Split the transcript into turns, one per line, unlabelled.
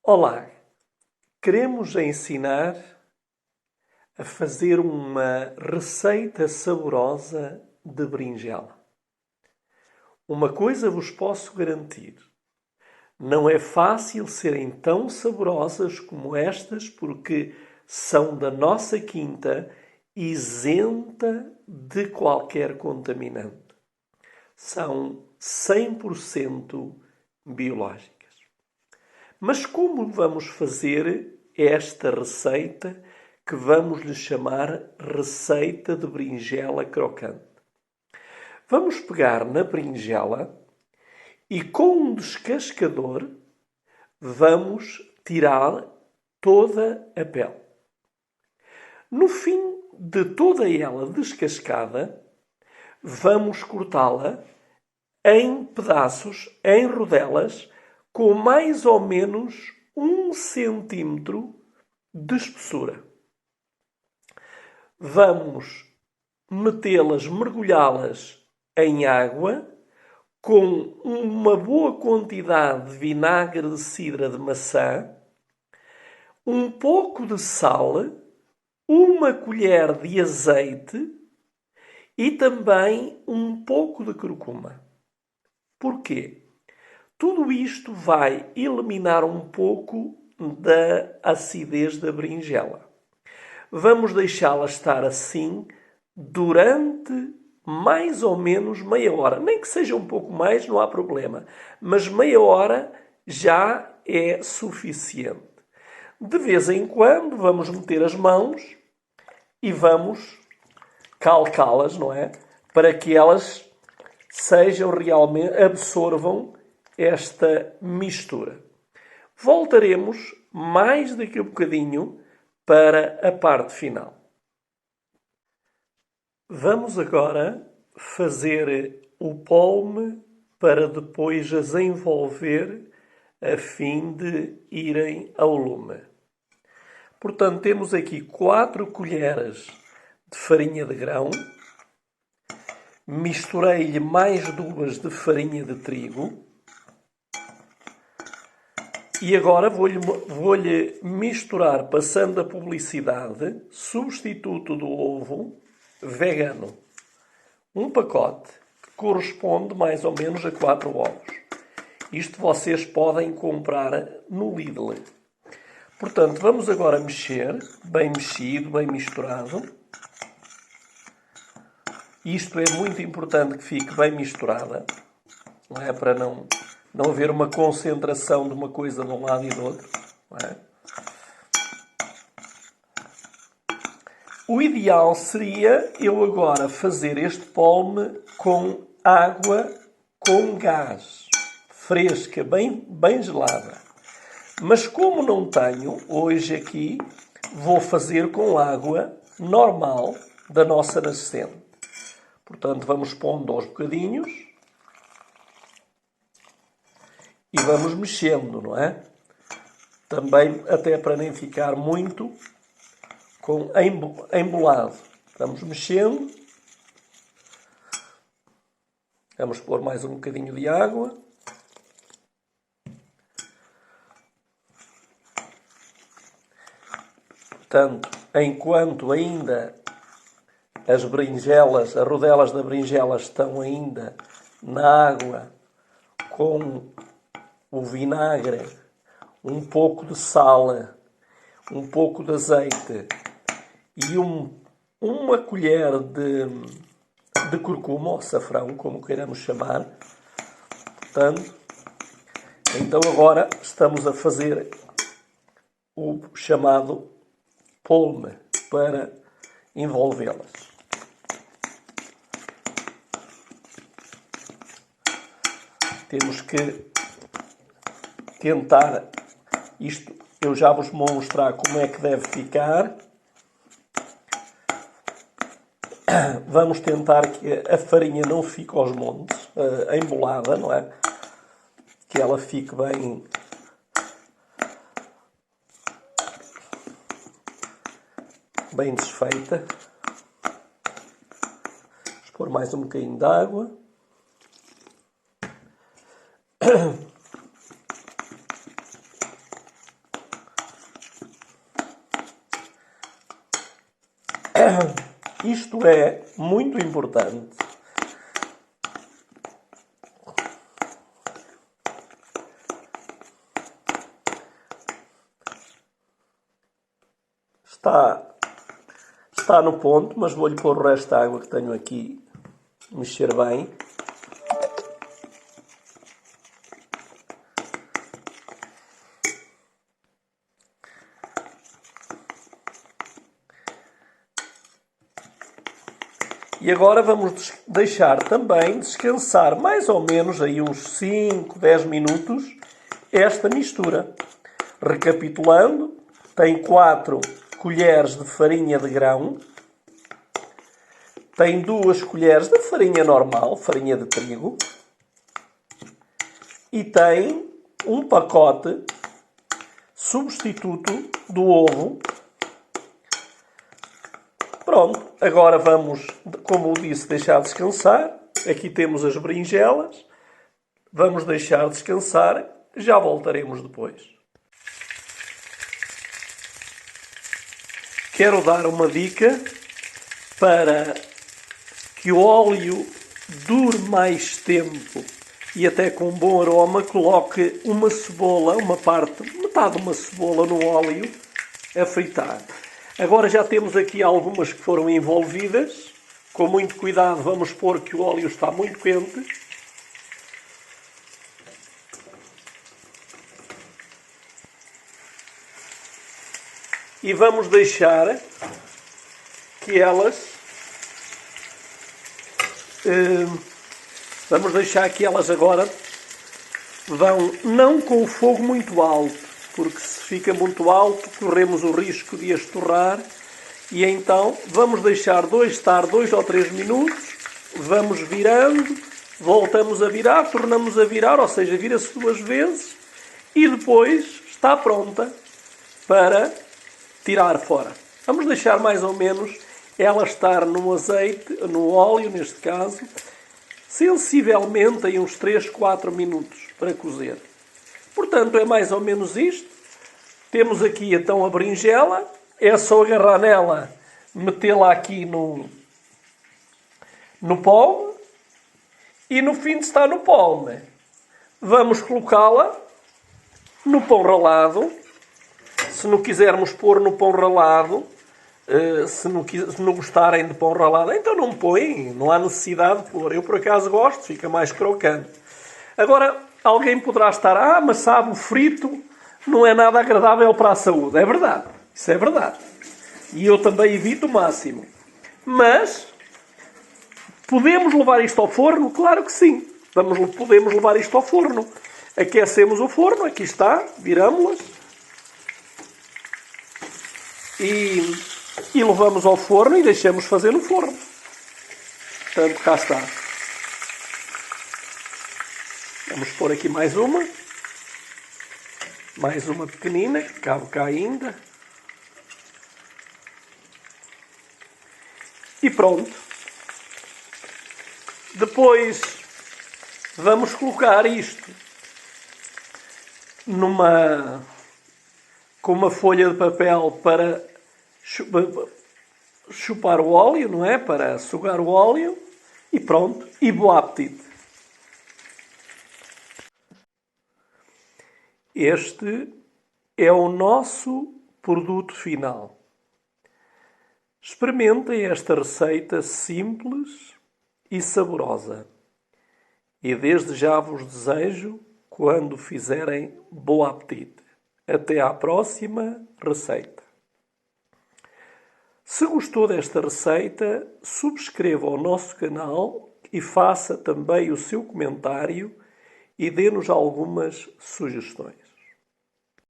Olá, queremos ensinar a fazer uma receita saborosa de berinjela. Uma coisa vos posso garantir: não é fácil serem tão saborosas como estas, porque são da nossa quinta, isenta de qualquer contaminante. São 100% biológicas. Mas como vamos fazer esta receita que vamos lhe chamar receita de berinjela crocante? Vamos pegar na berinjela e com um descascador vamos tirar toda a pele. No fim de toda ela descascada, vamos cortá-la em pedaços, em rodelas, com mais ou menos 1 cm de espessura. Vamos metê-las, mergulhá-las em água com uma boa quantidade de vinagre de cidra de maçã, um pouco de sal, uma colher de azeite e também um pouco de curcuma. Porquê? Tudo isto vai eliminar um pouco da acidez da berinjela. Vamos deixá-la estar assim durante mais ou menos meia hora. Nem que seja um pouco mais, não há problema. Mas meia hora já é suficiente. De vez em quando vamos meter as mãos e vamos calcá-las, não é? Para que elas sejam realmente, absorvam esta mistura. Voltaremos mais daqui a bocadinho para a parte final. Vamos agora fazer o polme para depois as envolver a fim de irem ao lume. Portanto, temos aqui 4 colheres de farinha de grão. Misturei-lhe mais 2 de farinha de trigo. E agora vou-lhe misturar, passando a publicidade, substituto do ovo vegano. Um pacote que corresponde mais ou menos a 4 ovos. Isto vocês podem comprar no Lidl. Portanto, vamos agora mexer, bem mexido, bem misturado. Isto é muito importante que fique bem misturada, não é? Para não haver uma concentração de uma coisa de um lado e do outro. Não é? O ideal seria eu agora fazer este polme com água com gás, fresca, bem gelada. Mas como não tenho, hoje aqui, vou fazer com água normal da nossa nascente. Portanto, vamos pondo aos bocadinhos e vamos mexendo, não é? Também até para nem ficar muito embolado. Vamos mexendo. Vamos pôr mais um bocadinho de água. Portanto, enquanto ainda as berinjelas, as rodelas da berinjela estão ainda na água com o vinagre, um pouco de sal, um pouco de azeite e uma colher de curcuma, ou açafrão, como queiramos chamar. Portanto, então agora estamos a fazer o chamado polme para envolvê-las. Temos que tentar isto. Eu já vos vou mostrar como é que deve ficar. Vamos tentar que a farinha não fique aos montes, embolada, não é? Que ela fique bem desfeita. Vamos pôr mais um bocadinho de água. Isto é muito importante. Está no ponto, mas vou-lhe pôr o resto da água que tenho aqui. Mexer bem. E agora vamos deixar também descansar mais ou menos aí uns 5, 10 minutos esta mistura. Recapitulando, tem 4 colheres de farinha de grão, tem 2 colheres de farinha normal, farinha de trigo, e tem um pacote substituto do ovo. Pronto, agora vamos, como eu disse, deixar descansar. Aqui temos as berinjelas. Vamos deixar descansar. Já voltaremos depois. Quero dar uma dica para que o óleo dure mais tempo e até com um bom aroma. Coloque uma cebola, metade de uma cebola no óleo a fritar. Agora já temos aqui algumas que foram envolvidas. Com muito cuidado vamos pôr que o óleo está muito quente. E vamos deixar que elas agora vão não com o fogo muito alto, porque se fica muito alto corremos o risco de as torrar. E então vamos deixar estar 2 ou 3 minutos, vamos virando, voltamos a virar, tornamos a virar, ou seja, vira-se 2 vezes e depois está pronta para tirar fora. Vamos deixar mais ou menos ela estar no azeite, no óleo neste caso, sensivelmente em uns 3, 4 minutos para cozer. Portanto, é mais ou menos isto. Temos aqui então a berinjela. É só agarrar nela, metê-la aqui no pão e no fim de estar no pão, vamos colocá-la no pão ralado. Se não quisermos pôr no pão ralado, se não gostarem de pão ralado, então não põem, não há necessidade de pôr. Eu por acaso gosto, fica mais crocante. Agora, alguém poderá estar, mas sabe, o frito não é nada agradável para a saúde. É verdade, isso é verdade. E eu também evito o máximo. Mas, podemos levar isto ao forno? Claro que sim. Podemos levar isto ao forno. Aquecemos o forno, aqui está, viramos-las. E levamos ao forno e deixamos fazer no forno. Portanto, cá está. Vamos pôr aqui mais uma. Mais uma pequenina, que cabe cá ainda. E pronto. Depois vamos colocar isto com uma folha de papel para chupar o óleo, não é? Para sugar o óleo. E pronto. E bom apetite. Este é o nosso produto final. Experimentem esta receita simples e saborosa. E desde já vos desejo, quando fizerem, bom apetite. Até à próxima receita. Se gostou desta receita, subscreva o nosso canal e faça também o seu comentário e dê-nos algumas sugestões.